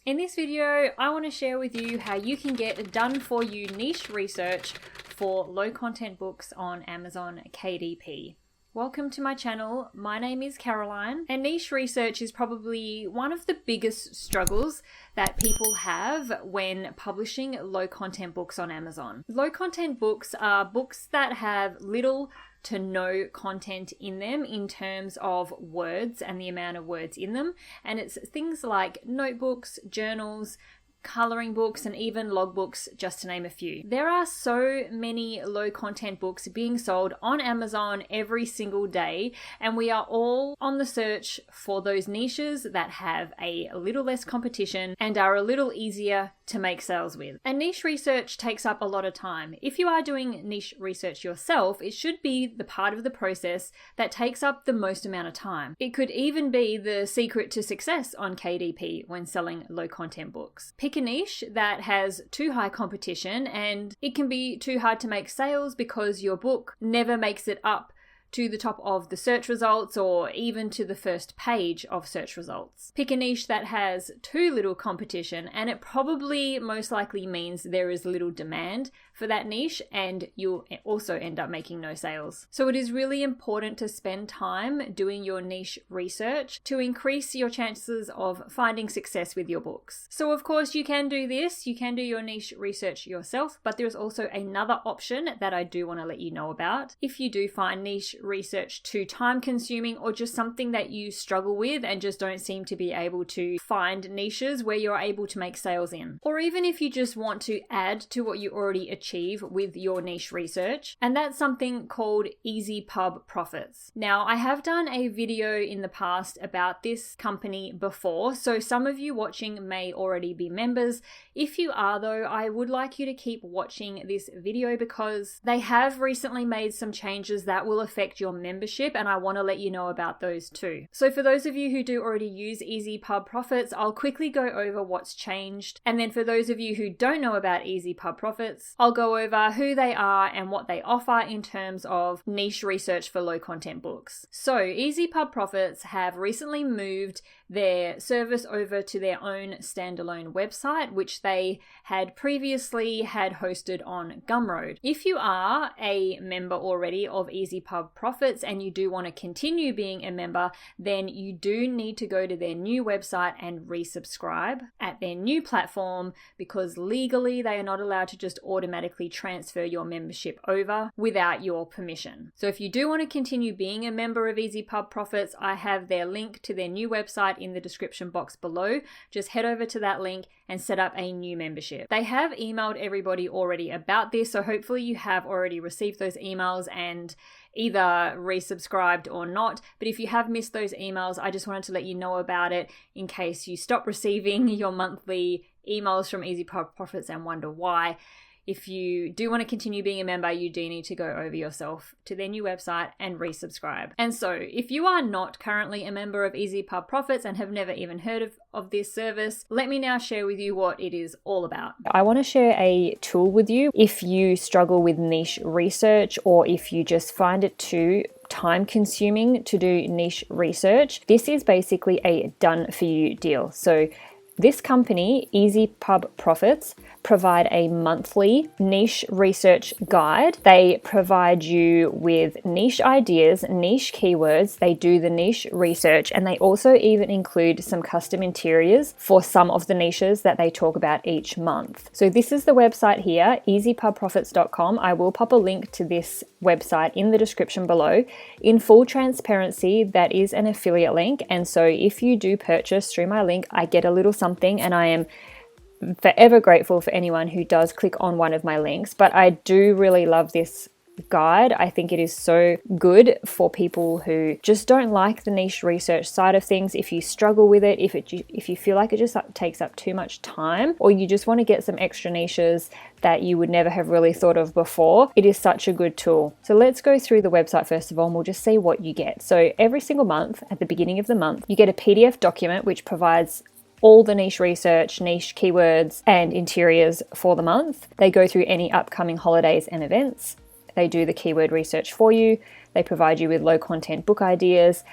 In this video, I want to share with you how you can get done for you niche research for low content books on Amazon KDP. Welcome to my channel. My name is Caroline, and niche research is probably one of the biggest struggles that people have when publishing low content books on Amazon. Low content books are books that have little to no content in them in terms of words and the amount of words in them. And it's things like notebooks, journals, coloring books, and even logbooks, just to name a few. There are so many low content books being sold on Amazon every single day, and we are all on the search for those niches that have a little less competition and are a little easier to make sales with. And niche research takes up a lot of time. If you are doing niche research yourself, it should be the part of the process that takes up the most amount of time. It could even be the secret to success on KDP when selling low content books. Pick a niche that has too high competition, and it can be too hard to make sales because your book never makes it up to the top of the search results or even to the first page of search results. Pick a niche that has too little competition, and it probably most likely means there is little demand for that niche, and you'll also end up making no sales. So it is really important to spend time doing your niche research to increase your chances of finding success with your books. So of course you can do this, you can do your niche research yourself, but there's also another option that I do want to let you know about. If you do find niche research too time consuming, or just something that you struggle with and just don't seem to be able to find niches where you're able to make sales in, or even if you just want to add to what you already achieve with your niche research, and that's something called Easy Pub Profits. Now, I have done a video in the past about this company before, so some of you watching may already be members. If you are though, I would like you to keep watching this video because they have recently made some changes that will affect your membership, and I want to let you know about those too. So for those of you who do already use Easy Pub Profits, I'll quickly go over what's changed, and then for those of you who don't know about Easy Pub Profits, I'll go over who they are and what they offer in terms of niche research for low content books. So Easy Pub Profits have recently moved their service over to their own standalone website, which they had previously had hosted on Gumroad. If you are a member already of Easy Pub Profits and you do want to continue being a member, then you do need to go to their new website and resubscribe at their new platform, because legally they are not allowed to just automatically transfer your membership over without your permission. So if you do want to continue being a member of Easy Pub Profits, I have their link to their new website in the description box below. Just head over to that link and set up a new membership. They have emailed everybody already about this, so hopefully you have already received those emails and either resubscribed or not. But if you have missed those emails, I just wanted to let you know about it in case you stop receiving your monthly emails from Easy Pub Profits and wonder why. If you do want to continue being a member, you do need to go over yourself to their new website and resubscribe. And so if you are not currently a member of Easy Pub Profits and have never even heard of this service, let me now share with you what it is all about. I want to share a tool with you if you struggle with niche research, or if you just find it too time consuming to do niche research. This is basically a done for you deal. So this company, Easy Pub Profits, provide a monthly niche research guide. They provide you with niche ideas, niche keywords. They do the niche research, and they also even include some custom interiors for some of the niches that they talk about each month. So this is the website here, easypubprofits.com. I will pop a link to this website in the description below. In full transparency, that is an affiliate link, and so if you do purchase through my link, I get a little something, and I am forever grateful for anyone who does click on one of my links. But I do really love this guide. I think it is so good for people who just don't like the niche research side of things. If you struggle with it, if you feel like it just takes up too much time, or you just want to get some extra niches that you would never have really thought of before, it is such a good tool. So let's go through the website first of all, and we'll just see what you get. So every single month, at the beginning of the month, you get a PDF document which provides all the niche research, niche keywords, and interiors for the month. They go through any upcoming holidays and events. They do the keyword research for you. They provide you with low content book ideas.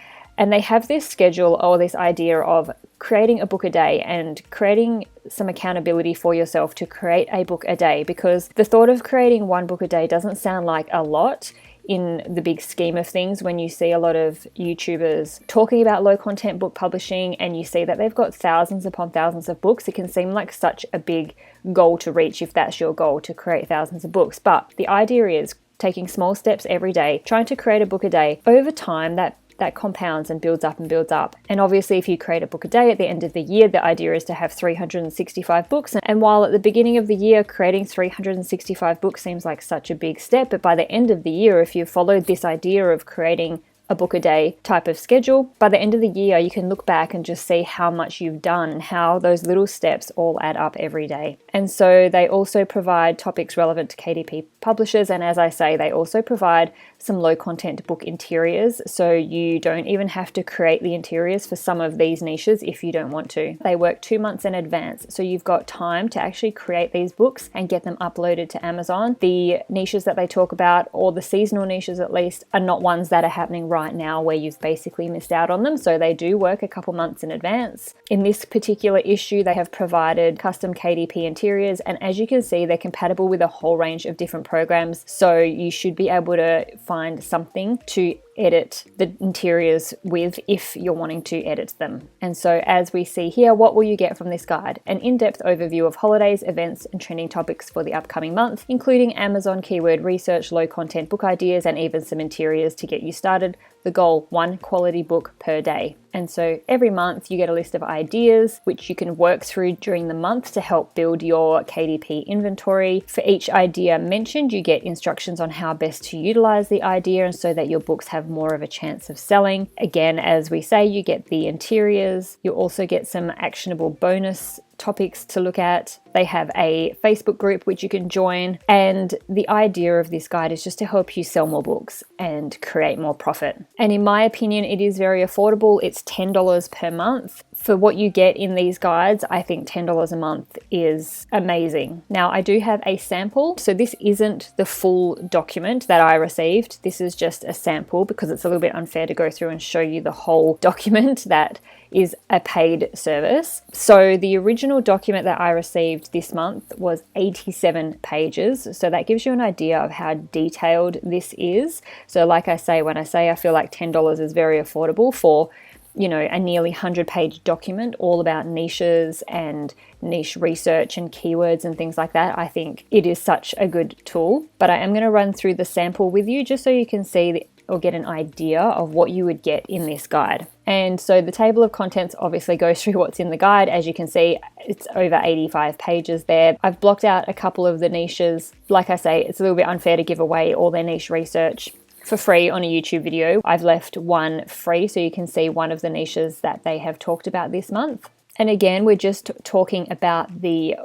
And they have this schedule or this idea of creating a book a day and creating some accountability for yourself to create a book a day, because the thought of creating one book a day doesn't sound like a lot in the big scheme of things. When you see a lot of YouTubers talking about low content book publishing and you see that they've got thousands upon thousands of books, it can seem like such a big goal to reach if that's your goal, to create thousands of books. But the idea is taking small steps every day, trying to create a book a day. Over time, that compounds and builds up and builds up. And obviously, if you create a book a day at the end of the year, the idea is to have 365 books. And while at the beginning of the year, creating 365 books seems like such a big step, but by the end of the year, if you followed this idea of creating a book a day type of schedule, by the end of the year, you can look back and just see how much you've done, how those little steps all add up every day. And so they also provide topics relevant to KDP publishers. And as I say, they also provide some low content book interiors. So you don't even have to create the interiors for some of these niches if you don't want to. They work 2 months in advance. So you've got time to actually create these books and get them uploaded to Amazon. The niches that they talk about, or the seasonal niches at least, are not ones that are happening right now where you've basically missed out on them. So they do work a couple months in advance. In this particular issue, they have provided custom KDP interiors. And as you can see, they're compatible with a whole range of different programs. So you should be able to find something to edit the interiors with if you're wanting to edit them. And so as we see here, what will you get from this guide? An in-depth overview of holidays, events, and trending topics for the upcoming month, including Amazon keyword research, low content book ideas, and even some interiors to get you started. The goal, one quality book per day. And so every month you get a list of ideas which you can work through during the month to help build your KDP inventory. For each idea mentioned, you get instructions on how best to utilize the idea and so that your books have more of a chance of selling. Again, as we say, you get the interiors. You also get some actionable bonus topics to look at. They have a Facebook group which you can join, and the idea of this guide is just to help you sell more books and create more profit. And in my opinion, it is very affordable. It's $10 per month. For what you get in these guides, I think $10 a month is amazing. Now, I do have a sample, so this isn't the full document that I received. This is just a sample because it's a little bit unfair to go through and show you the whole document that is a paid service. So the original document that I received this month was 87 pages. So that gives you an idea of how detailed this is. So like I say, when I say I feel like $10 is very affordable for, you know, a nearly 100-page document all about niches and niche research and keywords and things like that, I think it is such a good tool. But I am going to run through the sample with you just so you can see or get an idea of what you would get in this guide. And so the table of contents obviously goes through what's in the guide. As you can see, it's over 85 pages there. I've blocked out a couple of the niches. Like I say, it's a little bit unfair to give away all their niche research for free on a YouTube video. I've left one free so you can see one of the niches that they have talked about this month. And again, we're just talking about the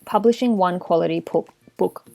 publishing one quality book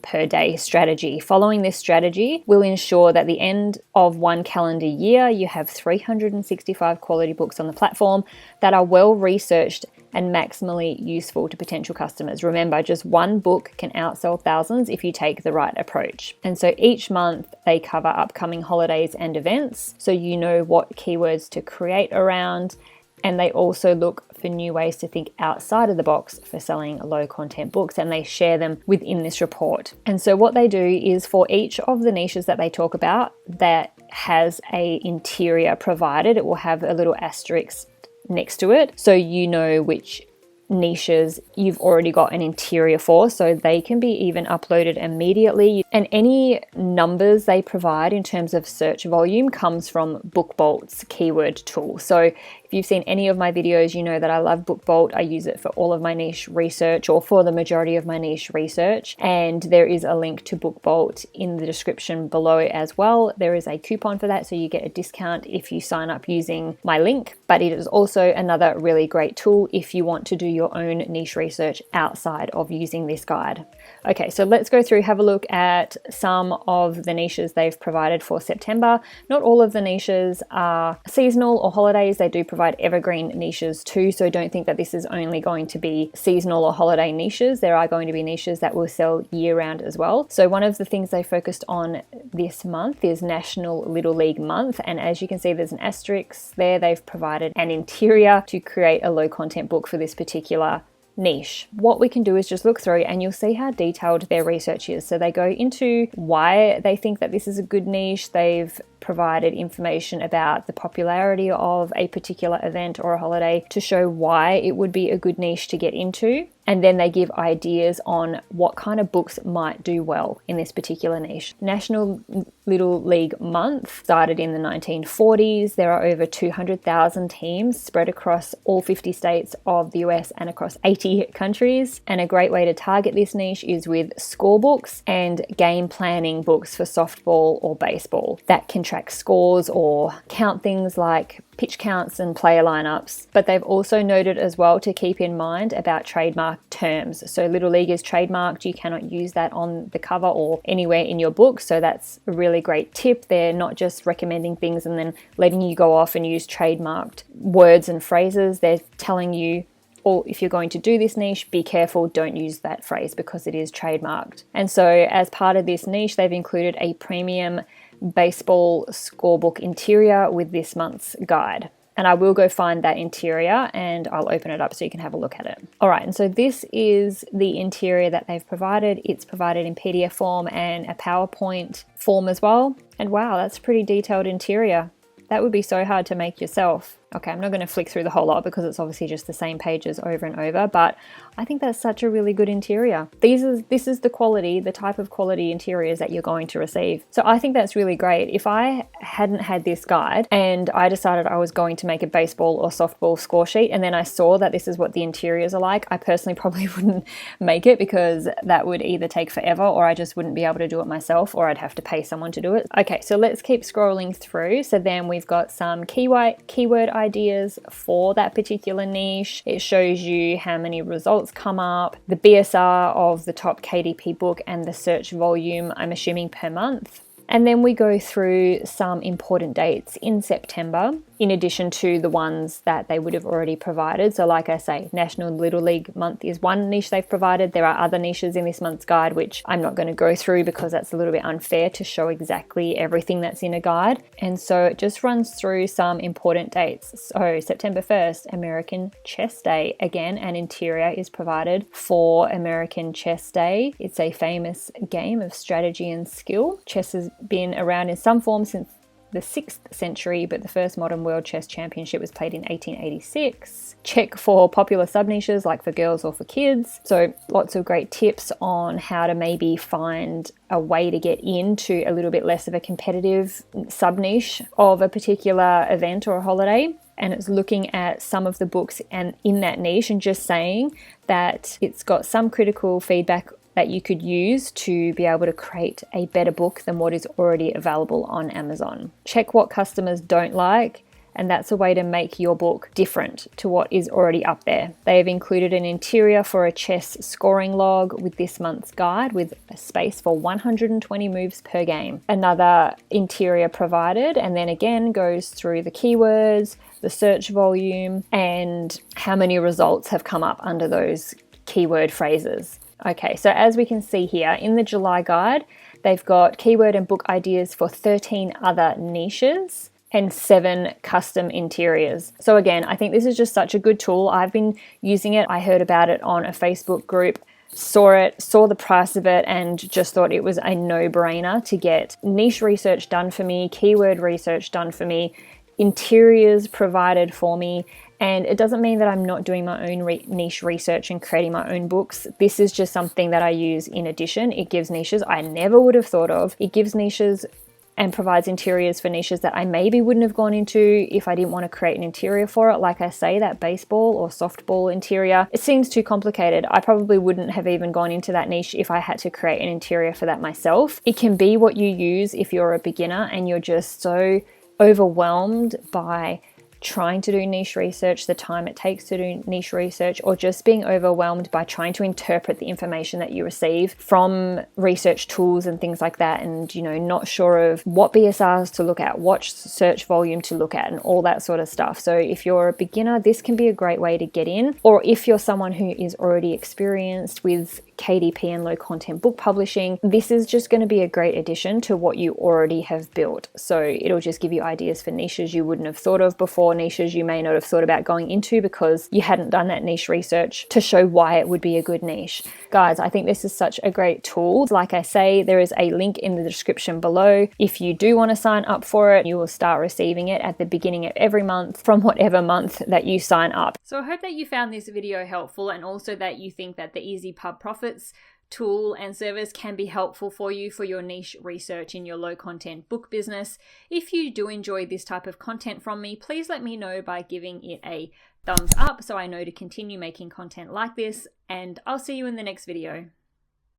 per day strategy. Following this strategy will ensure that at the end of one calendar year, you have 365 quality books on the platform that are well researched and maximally useful to potential customers. Remember, just one book can outsell thousands if you take the right approach. And so each month they cover upcoming holidays and events, so you know what keywords to create around. And they also look for new ways to think outside of the box for selling low content books, and they share them within this report. And so what they do is for each of the niches that they talk about that has a interior provided, it will have a little asterisk next to it, so you know which niches you've already got an interior for, so they can be even uploaded immediately. And any numbers they provide in terms of search volume comes from BookBolt's keyword tool. So if you've seen any of my videos, you know that I love BookBolt. I use it for all of my niche research, or for the majority of my niche research. And there is a link to BookBolt in the description below as well. There is a coupon for that, so you get a discount if you sign up using my link. But it is also another really great tool if you want to do your own niche research outside of using this guide. Okay, so let's go through, have a look at some of the niches they've provided for September. Not all of the niches are seasonal or holidays. They do provide evergreen niches too, so don't think that this is only going to be seasonal or holiday niches. There are going to be niches that will sell year round as well. So one of the things they focused on this month is National Little League Month, and as you can see there's an asterisk there. They've provided an interior to create a low content book for this particular niche. What we can do is just look through and you'll see how detailed their research is. So they go into why they think that this is a good niche. They've provided information about the popularity of a particular event or a holiday to show why it would be a good niche to get into. And then they give ideas on what kind of books might do well in this particular niche. National Little League Month started in the 1940s. There are over 200,000 teams spread across all 50 states of the US and across 80 countries. And a great way to target this niche is with score books and game planning books for softball or baseball that can track scores or count things like pitch counts and player lineups. But they've also noted as well to keep in mind about trademark terms. So Little League is trademarked. You cannot use that on the cover or anywhere in your book. So that's a really great tip. They're not just recommending things and then letting you go off and use trademarked words and phrases. They're telling you, or if you're going to do this niche, be careful, don't use that phrase because it is trademarked. And so as part of this niche, they've included a premium baseball scorebook interior with this month's guide. And I will go find that interior and I'll open it up so you can have a look at it. All right, and so this is the interior that they've provided. It's provided in PDF form and a PowerPoint form as well. And wow, that's a pretty detailed interior. That would be so hard to make yourself. Okay, I'm not going to flick through the whole lot because it's obviously just the same pages over and over, but I think that's such a really good interior. This is the quality, the type of quality interiors that you're going to receive. So I think that's really great. If I hadn't had this guide and I decided I was going to make a baseball or softball score sheet and then I saw that this is what the interiors are like, I personally probably wouldn't make it because that would either take forever or I just wouldn't be able to do it myself or I'd have to pay someone to do it. Okay, so let's keep scrolling through. So then we've got some keyword ideas for that particular niche. It shows you how many results come up, the BSR of the top KDP book and the search volume, I'm assuming per month. And then we go through some important dates in September, in addition to the ones that they would have already provided. So like I say, National Little League Month is one niche they've provided. There are other niches in this month's guide, which I'm not going to go through because that's a little bit unfair to show exactly everything that's in a guide. And so it just runs through some important dates. So September 1st, American Chess Day. Again, an interior is provided for American Chess Day. It's a famous game of strategy and skill. Chess has been around in some form since the 6th century, but the first modern world chess championship was played in 1886. Check for popular sub-niches like for girls or for kids. So lots of great tips on how to maybe find a way to get into a little bit less of a competitive sub-niche of a particular event or a holiday. And it's looking at some of the books and in that niche and just saying that it's got some critical feedback that you could use to be able to create a better book than what is already available on Amazon. Check what customers don't like, and that's a way to make your book different to what is already up there. They have included an interior for a chess scoring log with this month's guide with a space for 120 moves per game. Another interior provided, and then again goes through the keywords, the search volume, and how many results have come up under those keyword phrases. Okay, so as we can see here in the July guide, they've got keyword and book ideas for 13 other niches and 7 custom interiors. So again, I think this is just such a good tool. I've been using it. I heard about it on a Facebook group, saw the price of it, and just thought it was a no-brainer to get niche research done for me, keyword research done for me, interiors provided for me. And it doesn't mean that I'm not doing my own niche research and creating my own books. This is just something that I use in addition. It gives niches I never would have thought of. It gives niches and provides interiors for niches that I maybe wouldn't have gone into if I didn't want to create an interior for it. Like I say, that baseball or softball interior, it seems too complicated. I probably wouldn't have even gone into that niche if I had to create an interior for that myself. It can be what you use if you're a beginner and you're just so overwhelmed by trying to do niche research, the time it takes to do niche research, or just being overwhelmed by trying to interpret the information that you receive from research tools and things like that, and not sure of what BSRs to look at, what search volume to look at, and all that sort of stuff. So if you're a beginner, this can be a great way to get in. Or if you're someone who is already experienced with KDP and low content book publishing, this is just going to be a great addition to what you already have built. So it'll just give you ideas for niches you wouldn't have thought of before, niches you may not have thought about going into because you hadn't done that niche research to show why it would be a good niche. Guys, I think this is such a great tool. Like I say, there is a link in the description below. If you do want to sign up for it, you will start receiving it at the beginning of every month from whatever month that you sign up. So I hope that you found this video helpful, and also that you think that the Easy Pub Profits tool and service can be helpful for you for your niche research in your low content book business. If you do enjoy this type of content from me, please let me know by giving it a thumbs up so I know to continue making content like this, and I'll see you in the next video.